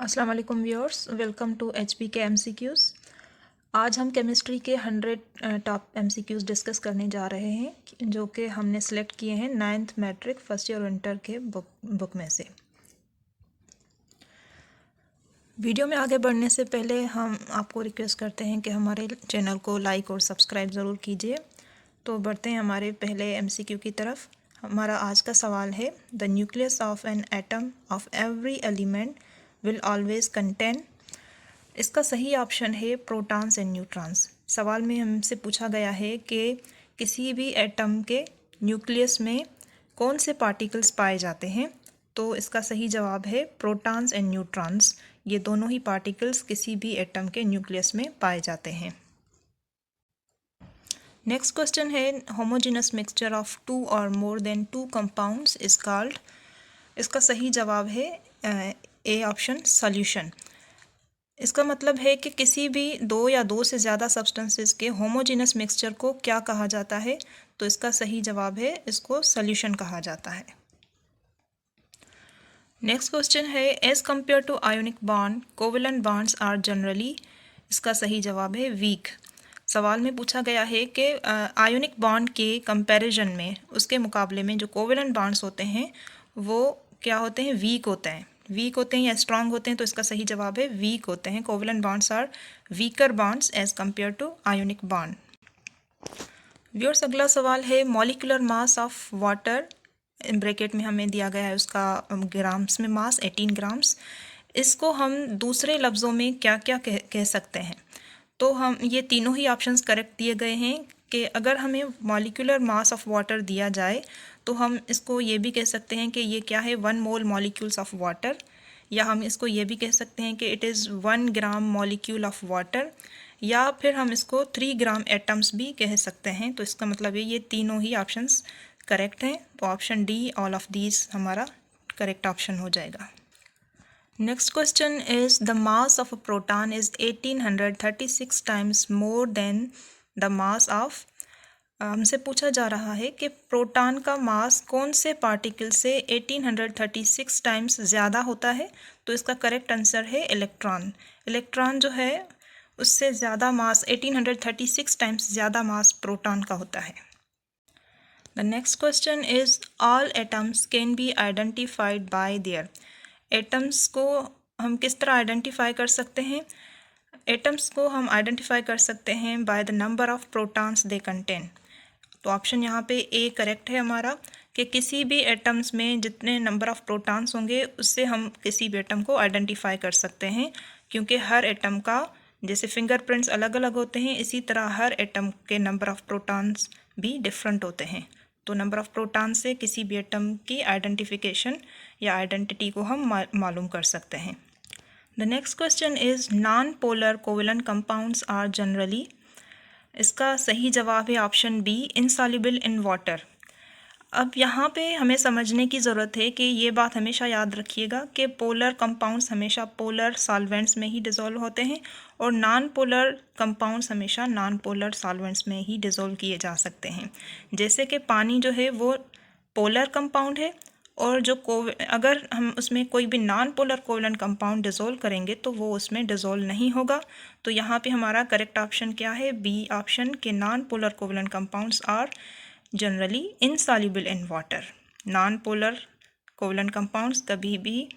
अस्सलाम वालेकुम viewers, welcome to HP के एमसीक्यूज़। आज हम केमिस्ट्री के 100 टॉप एमसीक्यूज़ डिस्कस करने जा रहे हैं जो कि हमने सेलेक्ट किए हैं 9th matric first year winter के बुक में से। वीडियो में आगे बढ़ने से पहले हम आपको रिक्वेस्ट करते हैं कि हमारे चैनल को लाइक और सब्सक्राइब ज़रूर कीजिए। तो बढ़ते हैं हमारे पहले एमसीक्यू की तरफ। हमारा आज का सवाल है, the nucleus of an atom of every element will always contain. इसका सही ऑप्शन है प्रोटॉन्स एंड न्यूट्रॉन्स। सवाल में हमसे पूछा गया है कि किसी भी एटम के न्यूक्लियस में कौन से पार्टिकल्स पाए जाते हैं, तो इसका सही जवाब है प्रोटॉन्स एंड न्यूट्रॉन्स। ये दोनों ही पार्टिकल्स किसी भी एटम के न्यूक्लियस में पाए जाते हैं। नेक्स्ट क्वेश्चन है, होमोजेनस मिक्सचर ऑफ 2 और more than 2 compounds is called. इसका सही जवाब है ए ऑप्शन, सॉल्यूशन। इसका मतलब है कि किसी भी दो या दो से ज़्यादा सब्सटेंसेस के होमोजेनस मिक्सचर को क्या कहा जाता है, तो इसका सही जवाब है इसको सॉल्यूशन कहा जाता है। नेक्स्ट क्वेश्चन है, as compared to ionic bond covalent bonds are generally. इसका सही जवाब है वीक। सवाल में पूछा गया है कि आयोनिक बॉन्ड के कंपैरिजन में, उसके मुकाबले में जो कोवेलेंट बॉन्ड्स होते हैं वो क्या होते हैं, वीक होते हैं। वीक होते हैं या स्ट्रांग होते हैं, तो इसका सही जवाब है वीक होते हैं। Covalent bonds are weaker bonds as compared to ionic bond. Viewers, अगला सवाल है, molecular mass of water, bracket में हमें दिया गया है उसका ग्राम्स में मास 18 ग्राम्स। इसको हम दूसरे लफ्ज़ों में क्या क्या कह सकते हैं, तो हम ये तीनों ही ऑप्शंस करेक्ट दिए गए हैं कि अगर हमें मॉलिक्यूलर मास ऑफ वाटर दिया जाए तो हम इसको ये भी कह सकते हैं कि ये क्या है, 1 मोल मॉलिक्यूल्स ऑफ वाटर, या हम इसको ये भी कह सकते हैं कि it is 1 gram molecule of water, या फिर हम इसको 3 ग्राम एटम्स भी कह सकते हैं। तो इसका मतलब है ये तीनों ही ऑप्शंस करेक्ट हैं, तो option D all of these हमारा करेक्ट ऑप्शन हो जाएगा। Next question is, the mass of a proton is 1836 times more than the mass of. हमसे पूछा जा रहा है कि प्रोटॉन का मास कौन से पार्टिकल से 1836 टाइम्स ज़्यादा होता है, तो इसका करेक्ट आंसर है इलेक्ट्रॉन। इलेक्ट्रॉन जो है उससे ज़्यादा मास, 1836 टाइम्स ज़्यादा मास प्रोटॉन का होता है। The next question is, all atoms can be identified by there. Atoms को हम किस तरह आइडेंटिफाई कर सकते हैं? एटम्स को हम आइडेंटिफाई कर सकते हैं by the number of protons they contain. तो ऑप्शन यहाँ पे ए करेक्ट है हमारा, कि किसी भी एटम्स में जितने नंबर ऑफ प्रोटॉन्स होंगे उससे हम किसी भी एटम को आइडेंटिफाई कर सकते हैं, क्योंकि हर एटम का जैसे फिंगरप्रिंट्स अलग अलग होते हैं, इसी तरह हर एटम के नंबर ऑफ प्रोटॉन्स भी डिफरेंट होते हैं। तो नंबर ऑफ प्रोटॉन से किसी भी एटम की आइडेंटिफिकेशन या आइडेंटिटी को हम मालूम कर सकते हैं। The next question is, non polar covalent compounds are generally. इसका सही जवाब है option B, insoluble in water. अब यहाँ पे हमें समझने की ज़रूरत है कि ये बात हमेशा याद रखिएगा कि पोलर कंपाउंड्स हमेशा पोलर सॉल्वेंट्स में ही डिज़ोल्व होते हैं, और नॉन पोलर कंपाउंड्स हमेशा नॉन पोलर सॉल्वेंट्स में ही डिज़ोल्व किए जा सकते हैं। जैसे कि पानी जो है वो पोलर कंपाउंड है, और जो अगर हम उसमें कोई भी non polar covalent compound dissolve करेंगे तो वो उसमें डिज़ोल्व नहीं होगा। तो यहाँ पे हमारा करेक्ट ऑप्शन क्या है, बी ऑप्शन, के non polar covalent compounds are generally insoluble in water. Non polar covalent compounds कभी भी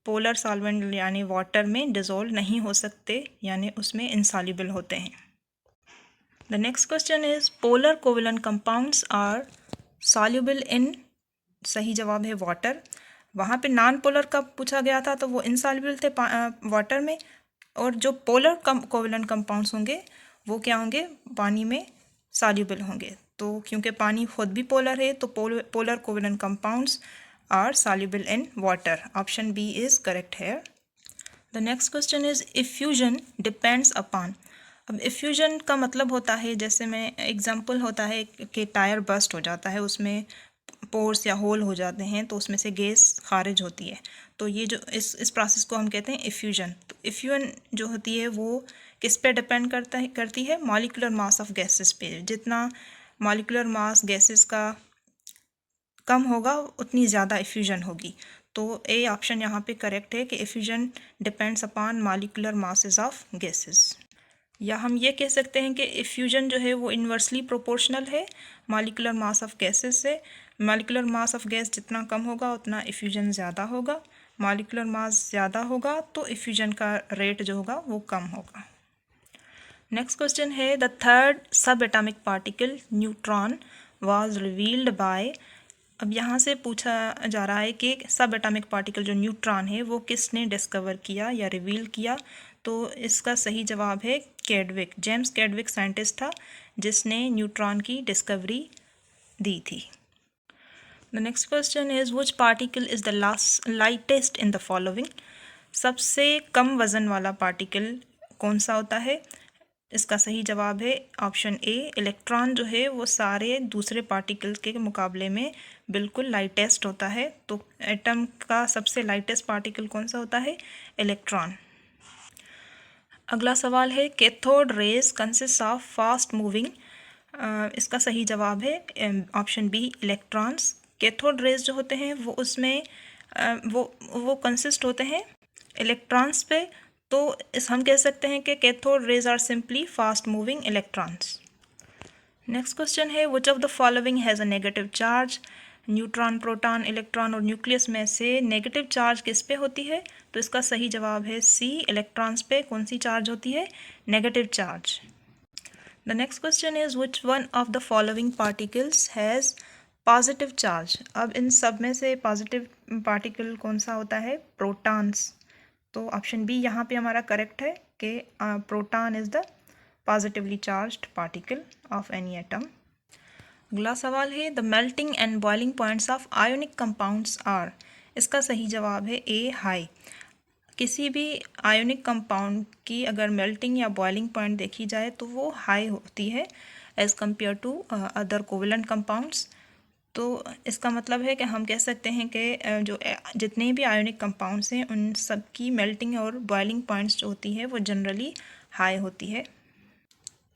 पोलर सॉल्वेंट यानी वाटर में डिज़ोल्व नहीं हो सकते, यानी उसमें इनसॉल्युबल होते हैं। The next question is, polar covalent compounds are soluble in. सही जवाब है वाटर। वहाँ पे नॉन पोलर का पूछा गया था तो वो इनसॉल्युबल थे वाटर में, और जो पोलर कोवेलेंट कंपाउंड्स होंगे वो क्या होंगे, पानी में सॉल्युबल होंगे। तो क्योंकि पानी खुद भी पोलर है तो polar covalent compounds are soluble in water. Option B is correct है। The next question is, effusion depends upon. अब इफ्यूजन का मतलब होता है, जैसे में एग्जांपल होता है कि टायर बस्ट हो जाता है, उसमें पोर्स या होल हो जाते हैं तो उसमें से गैस खारिज होती है। तो ये जो इस प्रोसेस को हम कहते हैं इफ्यूजन। तो इफ्यूजन जो होती है वो किस पे डिपेंड करती है, मॉलिक्यूलर मास ऑफ गैसेस पे। जितना मॉलिक्यूलर मास गैसेस का कम होगा उतनी ज़्यादा इफ्यूजन होगी। तो ए ऑप्शन यहाँ पे करेक्ट है कि effusion depends upon molecular masses of gases. या हम ये कह सकते हैं कि इफ्यूजन जो है वो इन्वर्सली प्रोपोर्शनल है मॉलिक्यूलर मास ऑफ गैसेस से। मॉलिक्यूलर मास ऑफ गैस जितना कम होगा उतना इफ्यूजन ज़्यादा होगा, मॉलिक्यूलर मास ज़्यादा होगा तो इफ्यूजन का रेट जो होगा वो कम होगा। नेक्स्ट क्वेश्चन है द थर्ड सब atomic particle neutron was revealed bye. अब यहाँ से पूछा जा रहा है कि सब एटॉमिक पार्टिकल जो न्यूट्रॉन है वो किसने डिस्कवर किया या रिवील किया। तो इसका सही जवाब है कैडविक। जेम्स कैडविक साइंटिस्ट था जिसने न्यूट्रॉन की डिस्कवरी दी थी। The next question is which particle is the lightest in the following. सबसे कम वजन वाला पार्टिकल कौन सा होता है। इसका सही जवाब है ऑप्शन ए इलेक्ट्रॉन जो है वो सारे दूसरे पार्टिकल के मुकाबले में बिल्कुल लाइटेस्ट होता है। तो एटम का सबसे लाइटेस्ट पार्टिकल कौन सा होता है, इलेक्ट्रॉन। अगला सवाल है cathode rays consist of fast moving. इसका सही जवाब है option B electrons. Cathode rays जो होते हैं वो उसमें वो कंसिस्ट होते हैं इलेक्ट्रॉन्स पे। तो हम कह सकते हैं कि cathode rays are simply fast moving electrons. Next question है which of the following has a negative charge. Neutron, proton, electron और न्यूक्लियस में से नेगेटिव चार्ज किस पे होती है। तो इसका सही जवाब है सी इलेक्ट्रॉन्स पे कौन सी चार्ज होती है, negative charge. The next question is which one of the following particles has positive charge. अब इन सब में से पॉजिटिव पार्टिकल कौन सा होता है, प्रोटॉन्स। तो ऑप्शन बी यहाँ पे हमारा करेक्ट है कि proton is the positively charged particle of any atom. अगला सवाल है the melting and boiling points of ionic compounds are. इसका सही जवाब है ए हाई। किसी भी आयोनिक कंपाउंड की अगर मेल्टिंग या बॉइलिंग पॉइंट देखी जाए तो वो हाई होती है as compare to other covalent compounds. तो इसका मतलब है कि हम कह सकते हैं कि जो जितने भी आयोनिक कंपाउंड्स हैं उन सब की मेल्टिंग और बॉइलिंग पॉइंट्स जो होती है वो जनरली हाई होती है,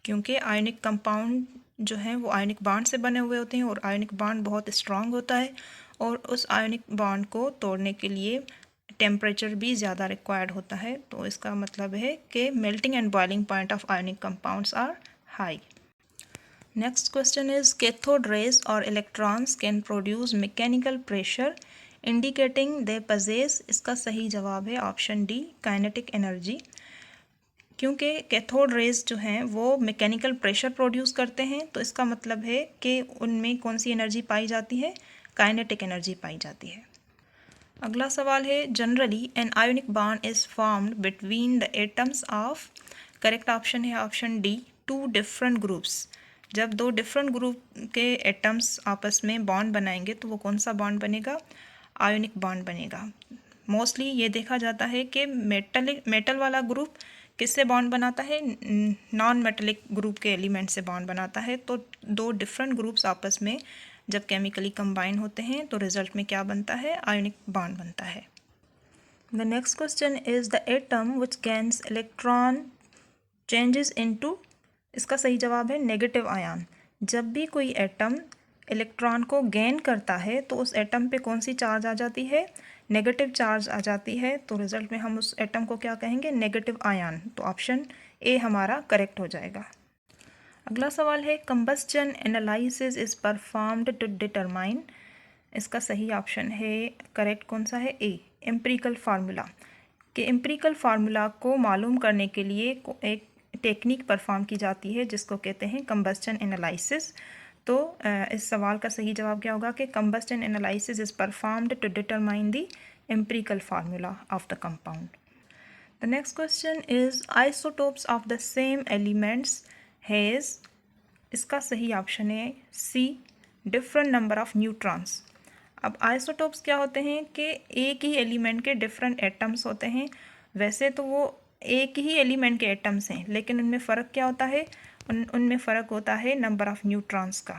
क्योंकि आयोनिक कंपाउंड जो हैं वो आयोनिक बॉन्ड से बने हुए होते हैं और आयोनिक बॉन्ड बहुत स्ट्रांग होता है और उस आयोनिक बॉन्ड को तोड़ने के लिए टेम्परेचर भी ज़्यादा रिक्वायर्ड होता है। तो इसका मतलब है कि melting and boiling point of ionic compounds are high. Next question is cathode rays और electrons can produce mechanical pressure indicating they possess. इसका सही जवाब है ऑप्शन डी काइनेटिक एनर्जी। क्योंकि कैथोड रेज जो हैं वो मैकेनिकल प्रेशर प्रोड्यूस करते हैं तो इसका मतलब है कि उनमें कौन सी एनर्जी पाई जाती है, काइनेटिक एनर्जी पाई जाती है। अगला सवाल है generally an ionic bond is formed between the atoms of. Correct option है option D two different groups. जब दो डिफरेंट ग्रुप के एटम्स आपस में बॉन्ड बनाएंगे तो वो कौन सा बॉन्ड बनेगा, आयोनिक बॉन्ड बनेगा। मोस्टली ये देखा जाता है कि मेटल वाला ग्रुप किससे बॉन्ड बनाता है, नॉन मेटेलिक ग्रुप के एलिमेंट से बॉन्ड बनाता है। तो दो डिफरेंट ग्रुप्स आपस में जब केमिकली कंबाइन होते हैं तो रिजल्ट में क्या बनता है, आयोनिक बॉन्ड बनता है। The next question is the atom which gains electron changes into. इसका सही जवाब है नेगेटिव आयन। जब भी कोई एटम इलेक्ट्रॉन को गेन करता है तो उस एटम पे कौन सी चार्ज आ जाती है, नेगेटिव चार्ज आ जाती है। तो रिजल्ट में हम उस एटम को क्या कहेंगे, नेगेटिव आयन। तो ऑप्शन ए हमारा करेक्ट हो जाएगा। अगला सवाल है combustion analysis is performed to determine. इसका सही ऑप्शन है करेक्ट कौन सा है, ए एम्पिरिकल फार्मूला। कि एम्पिरिकल फार्मूला को मालूम करने के लिए एक टेक्निक परफॉर्म की जाती है जिसको कहते हैं कंबस्चन एनालिसिस। तो इस सवाल का सही जवाब क्या होगा कि combustion analysis is performed to determine the empirical formula of the compound. The next question is isotopes of the same elements has. इसका सही ऑप्शन है C different number of neutrons. अब आइसोटोप्स क्या होते हैं कि एक ही एलिमेंट के डिफरेंट एटम्स होते हैं। वैसे तो वो एक ही एलिमेंट के एटम्स हैं लेकिन उनमें फ़र्क क्या होता है, उनमें फ़र्क होता है नंबर ऑफ़ न्यूट्रॉन्स का।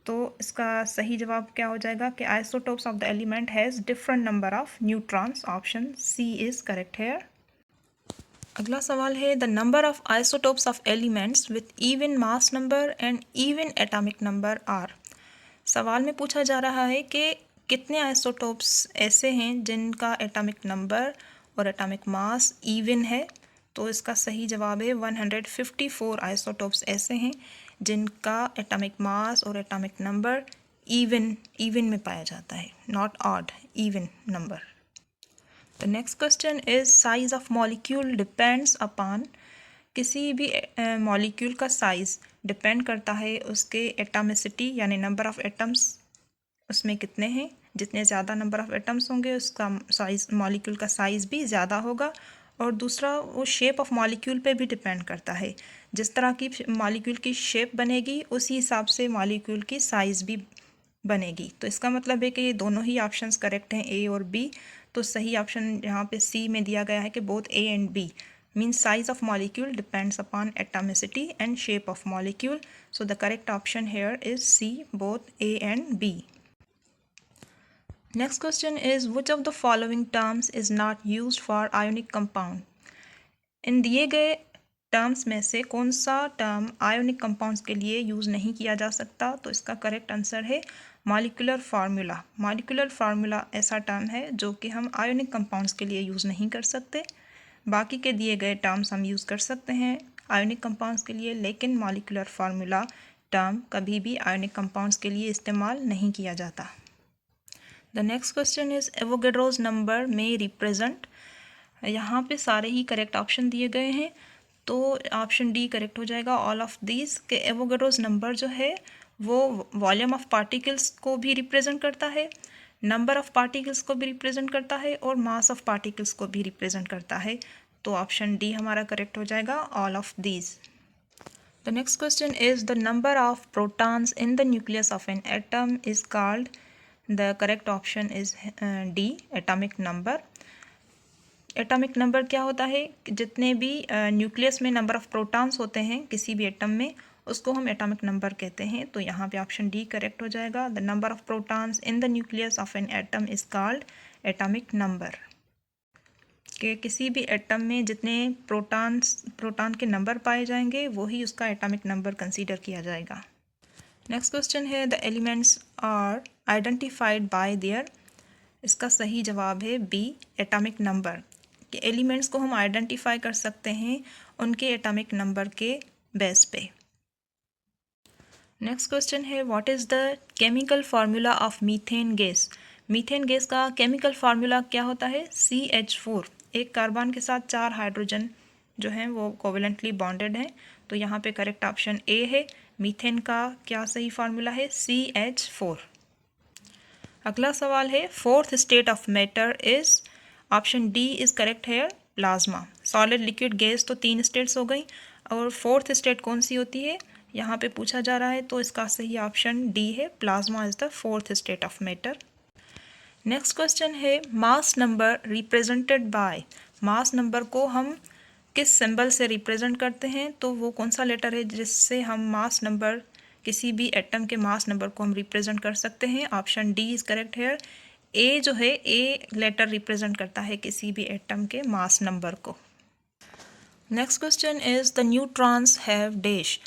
तो इसका सही जवाब क्या हो जाएगा कि isotopes of the element has different number of neutrons. Option C is correct here. अगला सवाल है the number of isotopes of elements with even mass number and even atomic number are. सवाल में पूछा जा रहा है कि कितने आइसोटोप्स ऐसे हैं जिनका एटॉमिक नंबर और एटॉमिक मास इवन है? तो इसका सही जवाब है 154 आइसोटोप्स ऐसे हैं जिनका एटॉमिक मास और एटॉमिक नंबर इवन में पाया जाता है, not odd, even number. The next question is size of molecule depends upon. किसी भी मॉलिक्यूल का साइज डिपेंड करता है उसके एटॉमिसिटी यानी नंबर ऑफ एटम्स उसमें कितने हैं। जितने ज़्यादा नंबर ऑफ एटम्स होंगे उसका साइज, मॉलिक्यूल का साइज़ भी ज़्यादा होगा। और दूसरा, वो शेप ऑफ मॉलिक्यूल पे भी डिपेंड करता है। जिस तरह की मॉलिक्यूल की शेप बनेगी उसी हिसाब से मॉलिक्यूल की साइज़ भी बनेगी। तो इसका मतलब है कि ये दोनों ही ऑप्शंस करेक्ट हैं, ए और बी। तो सही ऑप्शन यहाँ पे सी में दिया गया है कि both A and B means size of molecule depends upon atomicity and shape of molecule. So the correct option here is C, both A and B. Next question is which of the following terms is not used for ionic compound? इन दिए गए terms में से कौन सा term ionic compounds के लिए use नहीं किया जा सकता? तो इसका करेक्ट आंसर है मॉलिक्यूलर फार्मूला। मॉलिक्यूलर फार्मूला ऐसा टर्म है जो कि हम आयोनिक कंपाउंड्स के लिए यूज़ नहीं कर सकते। बाकी के दिए गए टर्म्स हम यूज़ कर सकते हैं आयोनिक कंपाउंड्स के लिए, लेकिन मॉलिक्यूलर फार्मूला टर्म कभी भी आयोनिक कंपाउंड्स के लिए इस्तेमाल नहीं किया जाता। The next question is Avogadro's number में रिप्रेजेंट। यहाँ पे सारे ही करेक्ट ऑप्शन दिए गए हैं, तो ऑप्शन डी करेक्ट हो जाएगा, ऑल ऑफ दीज। के एवोगेड्रोज नंबर जो है वो वॉल्यूम ऑफ पार्टिकल्स को भी रिप्रेजेंट करता है, नंबर ऑफ पार्टिकल्स को भी रिप्रेजेंट करता है और मास ऑफ पार्टिकल्स को भी रिप्रेजेंट करता है। तो ऑप्शन डी हमारा करेक्ट हो जाएगा, all of these. The next question is the number of protons in the nucleus of an atom is called. The correct option is D, atomic number. Atomic number क्या होता है? जितने भी nucleus में number of protons होते हैं किसी भी एटम में, उसको हम एटॉमिक नंबर कहते हैं। तो यहाँ पे ऑप्शन डी करेक्ट हो जाएगा, the number of protons in the nucleus of an atom is called atomic number. कि किसी भी एटम में जितने प्रोटॉन के नंबर पाए जाएंगे वही उसका एटॉमिक नंबर कंसीडर किया जाएगा। नेक्स्ट क्वेश्चन है the elements are identified by their. इसका सही जवाब है बी, एटॉमिक नंबर। कि एलिमेंट्स को हम आइडेंटिफाई कर सकते हैं उनके एटॉमिक नंबर के बेस पे। नेक्स्ट क्वेश्चन है what is the chemical formula of methane gas. Methane gas का केमिकल फार्मूला क्या होता है? CH4। एक कार्बन के साथ 4 हाइड्रोजन जो हैं वो कोवेलेंटली बॉन्डेड हैं। तो यहाँ पे करेक्ट ऑप्शन ए है। मीथेन का क्या सही फार्मूला है? CH4। अगला सवाल है fourth state of matter is. Option D is correct है, प्लाज्मा। सॉलिड, लिक्विड, गैस तो 3 स्टेट्स हो गई, और फोर्थ स्टेट कौन सी होती है यहाँ पे पूछा जा रहा है। तो इसका सही ऑप्शन डी है, plasma is the fourth state of matter. Next question है mass number represented by. Mass number को हम किस सिंबल से रिप्रेजेंट करते हैं? तो वो कौन सा लेटर है जिससे हम मास नंबर, किसी भी एटम के मास नंबर को हम रिप्रेजेंट कर सकते हैं? ऑप्शन डी इज करेक्ट है। ए जो है, ए लेटर रिप्रेजेंट करता है किसी भी एटम के मास नंबर को। Next question is the neutrons have dash.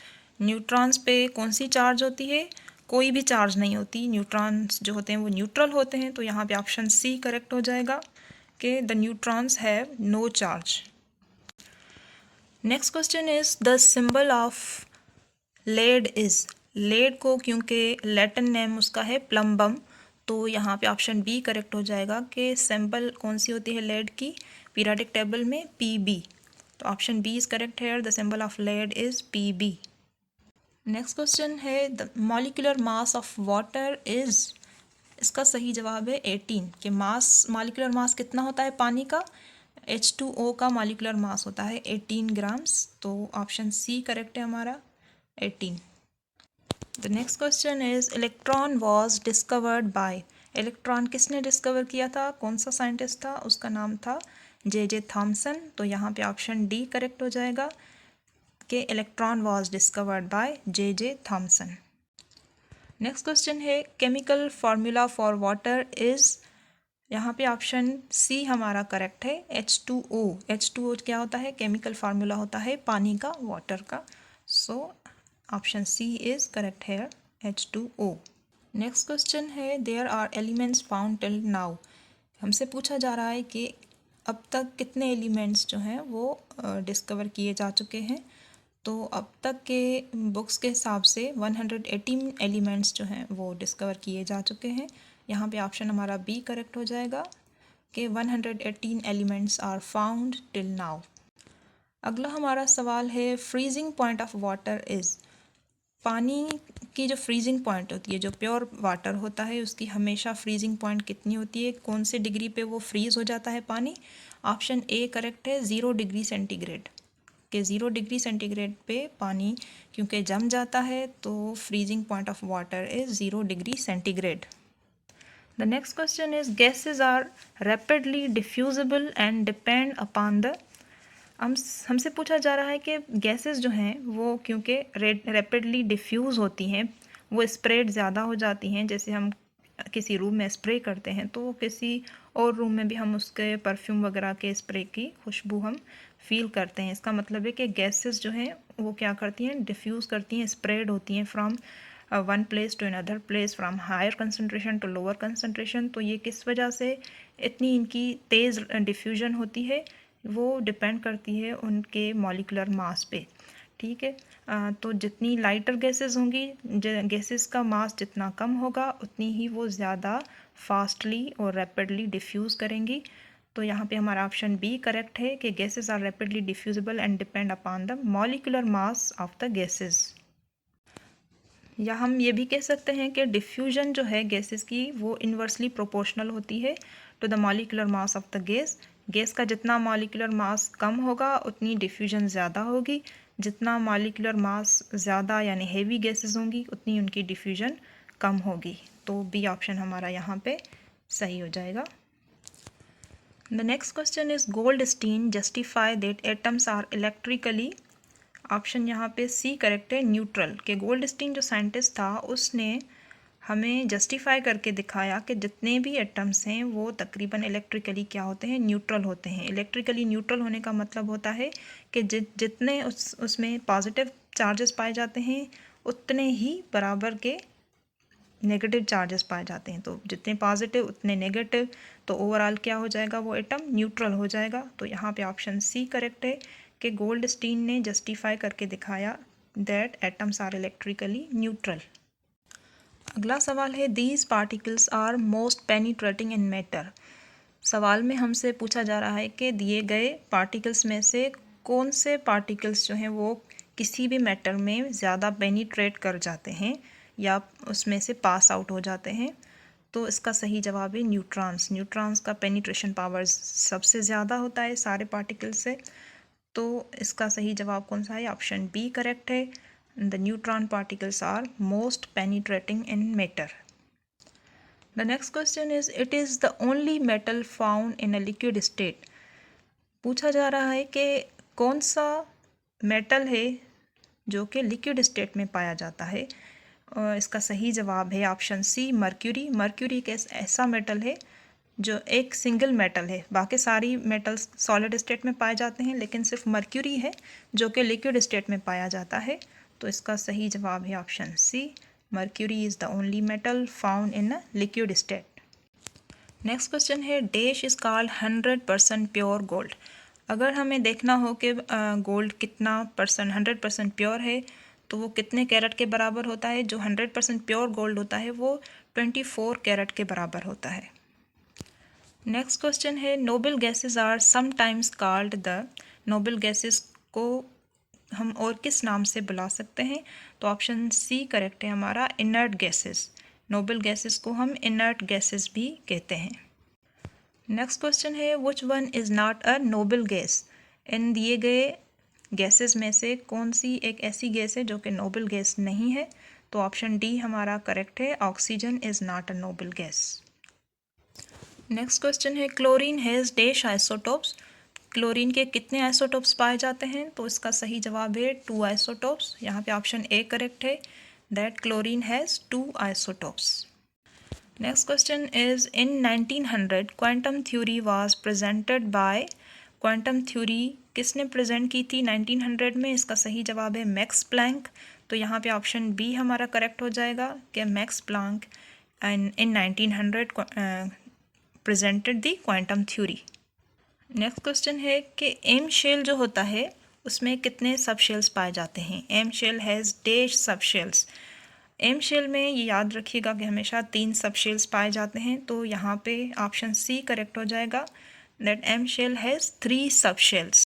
Neutrons पे कौन सी चार्ज होती है? कोई भी चार्ज नहीं होती। न्यूट्रॉन्स जो होते हैं वो न्यूट्रल होते हैं। तो यहाँ पे ऑप्शन सी करेक्ट हो जाएगा कि the neutrons have no charge. Next question is the symbol of lead is. Lead को क्योंकि लैटिन नेम उसका है प्लम्बम, तो यहाँ पे ऑप्शन बी करेक्ट हो जाएगा कि सिंबल कौन सी होती है लेड की पीरियोडिक टेबल में? PB। तो ऑप्शन बी इज करेक्ट है, the symbol of lead is PB। Next question है the molecular mass of water is. इसका सही जवाब है 18। कि मास, मॉलिक्यूलर मास कितना होता है पानी का? H2O का मॉलिक्यूलर मास होता है 18 ग्राम्स। तो ऑप्शन सी करेक्ट है हमारा, 18। The next question is electron was discovered bye. Electron किसने डिस्कवर किया था? कौन सा साइंटिस्ट था? उसका नाम था J.J. थॉमसन। तो यहाँ पे ऑप्शन डी करेक्ट हो जाएगा कि electron was discovered by J.J. Thomson. Next question है chemical formula for water is. यहाँ पे ऑप्शन सी हमारा करेक्ट है, H2O। H2O क्या होता है? केमिकल फार्मूला होता है पानी का, वाटर का। So option C is correct है, H2O। नेक्स्ट क्वेश्चन है there are elements found till now. हमसे पूछा जा रहा है कि अब तक कितने एलिमेंट्स जो हैं वो डिस्कवर किए जा चुके हैं। तो अब तक के बुक्स के हिसाब से 118 एलिमेंट्स जो हैं वो डिस्कवर किए जा चुके हैं। यहाँ पे ऑप्शन हमारा बी करेक्ट हो जाएगा कि 118 elements are found till now. अगला हमारा सवाल है freezing point of water is. पानी की जो फ्रीजिंग पॉइंट होती है, जो प्योर वाटर होता है, उसकी हमेशा फ्रीजिंग पॉइंट कितनी होती है, कौन से डिग्री पे वो फ्रीज़ हो जाता है पानी। ऑप्शन ए करेक्ट है 0 डिग्री सेंटीग्रेड के 0 डिग्री सेंटीग्रेड पे पानी क्योंकि जम जाता है तो freezing point of water is 0 degree centigrade. The next question is gases are rapidly diffusible and depend upon the. हमसे पूछा जा रहा है कि गैसेस जो हैं वो क्योंकि रैपिडली डिफ्यूज़ होती हैं, वो स्प्रेड ज़्यादा हो जाती हैं। जैसे हम किसी रूम में स्प्रे करते हैं तो किसी और रूम में भी हम उसके परफ्यूम वगैरह के स्प्रे की खुशबू हम फील करते हैं। इसका मतलब है कि गैसेस जो हैं वो क्या करती हैं, डिफ्यूज़ करती हैं, स्प्रेड होती हैं from one place to another place, from higher concentration to lower concentration. तो ये किस वजह से इतनी इनकी तेज़ डिफ्यूजन होती है, वो डिपेंड करती है उनके मॉलिक्यूलर मास पे। ठीक है, तो जितनी लाइटर गैसेस होंगी, गैसेस का मास जितना कम होगा उतनी ही वो ज़्यादा फास्टली और रैपिडली डिफ्यूज़ करेंगी। तो यहाँ पे हमारा ऑप्शन बी करेक्ट है कि gases are rapidly diffusible and depend upon the molecular mass of the gases. या हम ये भी कह सकते हैं कि डिफ्यूजन जो है गैसेस की वो इन्वर्सली प्रोपोर्शनल होती है to the molecular mass of the gas. Gas का जितना मॉलिक्यूलर मास कम होगा उतनी डिफ्यूजन ज़्यादा होगी, जितना मॉलिक्यूलर मास ज़्यादा यानी हेवी गैसेस होंगी उतनी उनकी डिफ्यूजन कम होगी। तो बी ऑप्शन हमारा यहाँ पे सही हो जाएगा। The next question is Goldstein justify that atoms are electrically. Option यहाँ पे सी करेक्ट है न्यूट्रल। के गोल्डस्टीन जो साइंटिस्ट था उसने हमें जस्टिफाई करके दिखाया कि जितने भी एटम्स हैं वो तकरीबन इलेक्ट्रिकली क्या होते हैं, न्यूट्रल होते हैं। इलेक्ट्रिकली न्यूट्रल होने का मतलब होता है कि जितने उसमें पॉजिटिव चार्जेस पाए जाते हैं उतने ही बराबर के नेगेटिव चार्जेस पाए जाते हैं। तो जितने पॉजिटिव उतने नेगेटिव, तो ओवरऑल क्या हो जाएगा, वो एटम न्यूट्रल हो जाएगा। तो यहाँ पे ऑप्शन सी करेक्ट है कि गोल्डस्टीन ने जस्टिफाई करके दिखाया that atoms are electrically neutral. अगला सवाल है these particles are most penetrating in matter. सवाल में हमसे पूछा जा रहा है कि दिए गए पार्टिकल्स में से कौन से पार्टिकल्स जो हैं वो किसी भी मैटर में ज़्यादा पेनिट्रेट कर जाते हैं या उसमें से पास आउट हो जाते हैं। तो इसका सही जवाब है न्यूट्रॉन्स। न्यूट्रॉन्स का पेनिट्रेशन पावर सबसे ज़्यादा होता है सारे पार्टिकल्स से। तो इसका सही जवाब कौन सा है, ऑप्शन बी करेक्ट है। The neutron particles are most penetrating in matter. The next question is it is the only metal found in a liquid state. पूछा जा रहा है कि कौन सा मेटल है जो कि लिक्विड स्टेट में पाया जाता है। इसका सही जवाब है ऑप्शन सी मर्क्यूरी। मर्क्यूरी एक ऐसा मेटल है जो एक सिंगल मेटल है। बाकी सारी मेटल्स सॉलिड स्टेट में पाए जाते हैं लेकिन सिर्फ मर्क्यूरी है जो कि लिक्विड स्टेट में पाया जाता है। तो इसका सही जवाब है option C mercury is the only metal found in a liquid state. Next question है dash is called 100% pure gold. अगर हमें देखना हो कि गोल्ड कितना परसेंट 100% प्योर है तो वो कितने कैरेट के बराबर होता है। जो 100% प्योर गोल्ड होता है वो 24 कैरेट के बराबर होता है। नेक्स्ट क्वेश्चन है noble gases are sometimes called the. Noble gases को हम और किस नाम से बुला सकते हैं। तो ऑप्शन सी करेक्ट है हमारा इनर्ट गैसेस। नोबल गैसेस को हम इनर्ट गैसेस भी कहते हैं। नेक्स्ट क्वेश्चन है which one is not a noble gas. इन दिए गए गैसेस में से कौन सी एक ऐसी गैस है जो कि नोबल गैस नहीं है। तो ऑप्शन डी हमारा करेक्ट है oxygen is not a noble gas. Next question है chlorine has dash isotopes. Chlorine के कितने आइसोटोप्स पाए जाते हैं। तो इसका सही जवाब है 2 आइसोटोप्स। यहाँ पे ऑप्शन ए करेक्ट है that chlorine has 2 isotopes. Next question is in 1900 quantum theory was presented by. Quantum theory किसने प्रेजेंट की थी 1900 में। इसका सही जवाब है मैक्स प्लैंक। तो यहाँ पे ऑप्शन बी हमारा करेक्ट हो जाएगा कि max Planck in 1900 presented the quantum theory. Next question है कि एम शेल जो होता है उसमें कितने सब शेल्स पाए जाते हैं। M shell has dash sub shells. M shell में ये याद रखिएगा कि हमेशा 3 सब शेल्स पाए जाते हैं, तो यहाँ पे ऑप्शन सी करेक्ट हो जाएगा दैट एम शेल हैज़ 3 सब शेल्स।